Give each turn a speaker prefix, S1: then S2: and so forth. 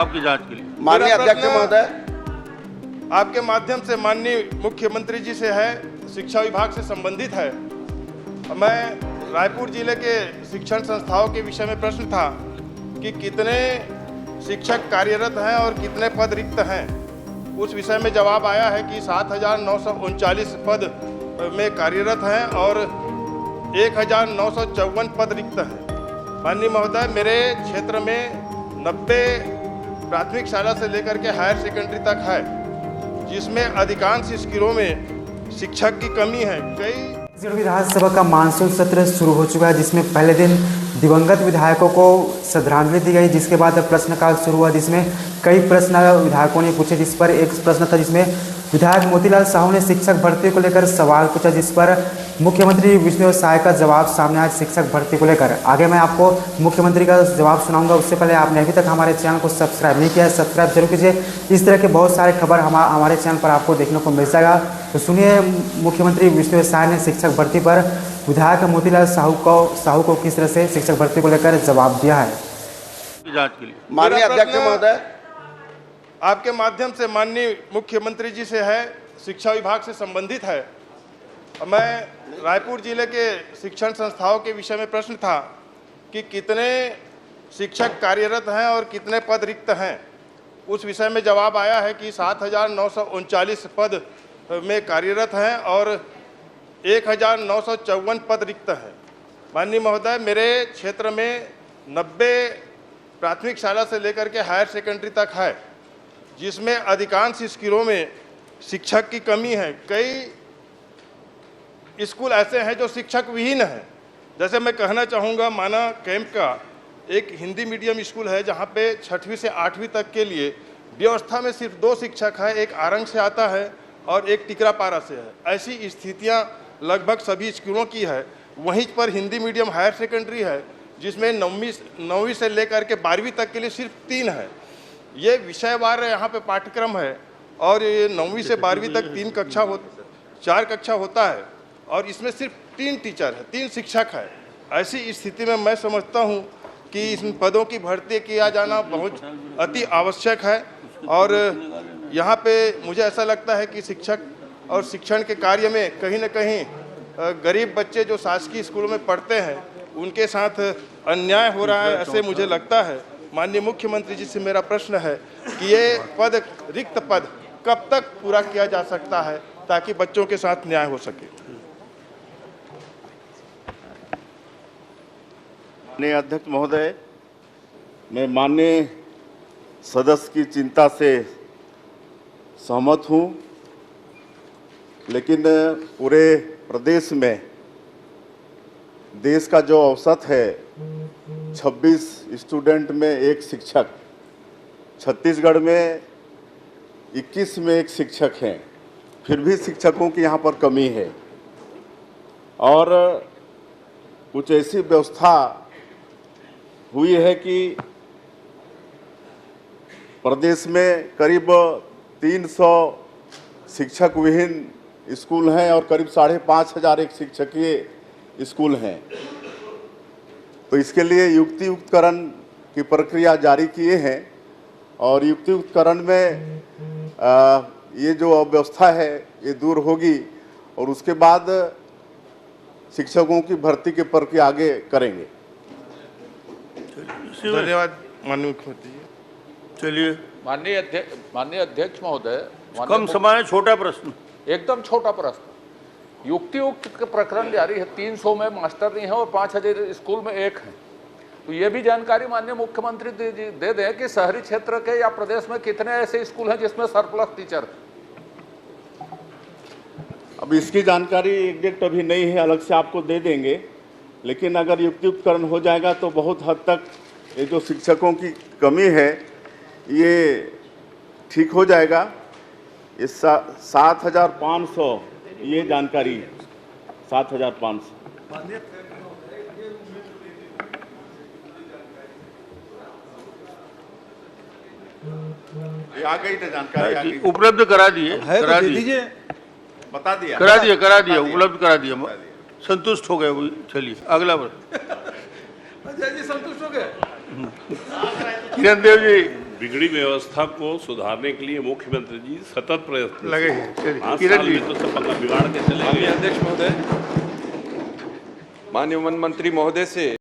S1: आपकी जांच के लिए।
S2: माननीय अध्यक्ष महोदय,
S3: आपके माध्यम से माननीय मुख्यमंत्री जी से है, शिक्षा विभाग से संबंधित है। मैं रायपुर जिले के शिक्षण संस्थाओं के विषय में प्रश्न था कि कितने शिक्षक कार्यरत हैं और कितने पद रिक्त हैं। उस विषय में जवाब आया है कि 7,939 पद में कार्यरत हैं और 1,954 पद रिक्त हैं। माननीय महोदय, मेरे क्षेत्र में 90 प्राथमिक शाला से लेकर के हायर सेकेंडरी तक है, जिसमें अधिकांश स्कूलों में शिक्षक की कमी है। कई
S4: विधानसभा का मानसून सत्र शुरू हो चुका है, जिसमें पहले दिन दिवंगत विधायकों को श्रद्धांजलि दी गई, जिसके बाद प्रश्नकाल शुरू हुआ, जिसमें कई प्रश्न विधायकों ने पूछे। जिस पर एक प्रश्न था जिसमें विधायक मोतीलाल साहू ने शिक्षक भर्ती को लेकर सवाल पूछा, जिस पर मुख्यमंत्री विष्णुदेव साय का जवाब सामने आया शिक्षक भर्ती को लेकर। आगे मैं आपको मुख्यमंत्री का जवाब सुनाऊंगा। उससे पहले आपने अभी तक हमारे चैनल को सब्सक्राइब नहीं किया है, सब्सक्राइब जरूर कीजिए। इस तरह के बहुत सारे खबर हमारे चैनल पर आपको देखने को मिल जाएगा। तो सुनिए मुख्यमंत्री विष्णुदेव साय ने शिक्षक भर्ती पर विधायक मोतीलाल साहू को किस तरह से शिक्षक भर्ती को लेकर जवाब दिया है।
S1: जांच के लिए।
S2: माननीय अध्यक्ष महोदय,
S3: आपके माध्यम से माननीय मुख्यमंत्री जी से है, शिक्षा विभाग से संबंधित है। मैं रायपुर जिले के शिक्षण संस्थाओं के विषय में प्रश्न था कि कितने शिक्षक कार्यरत हैं और कितने पद रिक्त हैं। उस विषय में जवाब आया है कि 7,939 पद में कार्यरत हैं और 1,954 पद रिक्त हैं। माननीय महोदय, मेरे क्षेत्र में 90 प्राथमिक शाला से लेकर के हायर सेकेंडरी तक है, जिसमें अधिकांश स्कूलों में शिक्षक की कमी है। कई स्कूल ऐसे हैं जो शिक्षक विहीन हैं। जैसे मैं कहना चाहूँगा, माना कैंप का एक हिंदी मीडियम स्कूल है, जहाँ पे 6वीं से 8वीं तक के लिए व्यवस्था में सिर्फ 2 शिक्षक है, एक आरंग से आता है और एक टिकरापारा से है। ऐसी स्थितियाँ लगभग सभी स्कूलों की है। वहीं पर हिंदी मीडियम हायर सेकेंडरी है, जिसमें 9वीं से लेकर के 12वीं तक के लिए सिर्फ 3 है। ये विषयवार यहाँ पे पाठ्यक्रम है और ये 9वीं से 12वीं तक 4 कक्षा होता है और इसमें सिर्फ 3 टीचर है, 3 शिक्षक है। ऐसी स्थिति में मैं समझता हूँ कि इन पदों की भर्ती किया जाना बहुत अति आवश्यक है। और यहाँ पे मुझे ऐसा लगता है कि शिक्षक और शिक्षण के कार्य में कहीं न कहीं गरीब बच्चे जो शासकीय स्कूलों में पढ़ते हैं, उनके साथ अन्याय हो रहा है, ऐसे मुझे लगता है। माननीय मुख्यमंत्री जी से मेरा प्रश्न है कि ये रिक्त पद कब तक पूरा किया जा सकता है ताकि बच्चों के साथ न्याय हो सके।
S5: माननीय अध्यक्ष महोदय, मैं माननीय सदस्य की चिंता से सहमत हूँ, लेकिन पूरे प्रदेश में देश का जो औसत है 26 स्टूडेंट में 1 शिक्षक, छत्तीसगढ़ में 21 में 1 शिक्षक हैं, फिर भी शिक्षकों की यहाँ पर कमी है। और कुछ ऐसी व्यवस्था हुई है कि प्रदेश में करीब 300 शिक्षक विहीन स्कूल हैं और करीब 5,500 एक शिक्षकीय स्कूल हैं। तो इसके लिए युक्तियुक्तकरण की प्रक्रिया जारी किए हैं और युक्तियुक्तकरण में ये जो अव्यवस्था है ये दूर होगी और उसके बाद शिक्षकों की भर्ती की प्रक्रिया आगे करेंगे।
S3: धन्यवाद माननीय मुख्यमंत्री जी।
S1: चलिए,
S6: माननीय अध्यक्ष महोदय,
S1: कम समय, छोटा प्रश्न,
S6: एकदम छोटा प्रश्न। युक्तियुक्त के प्रकरण जारी है, 300 में मास्टर नहीं है और 5,000 स्कूल में 1 है। तो ये भी जानकारी माननीय मुख्यमंत्री दे दें कि शहरी क्षेत्र के या प्रदेश में कितने ऐसे स्कूल हैं जिसमें सरप्लस टीचर है।
S5: अब इसकी जानकारी एग्जैक्ट अभी नहीं है, अलग से आपको दे देंगे। लेकिन अगर युक्तियुक्तकरण हो जाएगा तो बहुत हद तक ये जो शिक्षकों की कमी है ये ठीक हो जाएगा। ये 7,500 ये जानकारी है, 7,500। ये आ गई ना जानकारी, आ गई।
S1: उपलब्ध करा दिए, करा दिए,
S5: बता दिया,
S1: करा दिया, उपलब्ध करा दिया। संतुष्ट हो गए। चलिए अगला प्रश्न।
S6: जी संतुष्ट हो गए।
S1: किरण देव जी।
S7: बिगड़ी व्यवस्था को सुधारने के लिए मुख्यमंत्री जी सतत प्रयत्न
S1: लगे हैं। चलिए
S7: 5
S1: किरण
S7: साल
S1: जी,
S7: में तो सब पक्का बिगाड़ के चले
S8: माननीय
S7: गए।
S8: अध्यक्ष महोदय, माननीय वन मंत्री महोदय से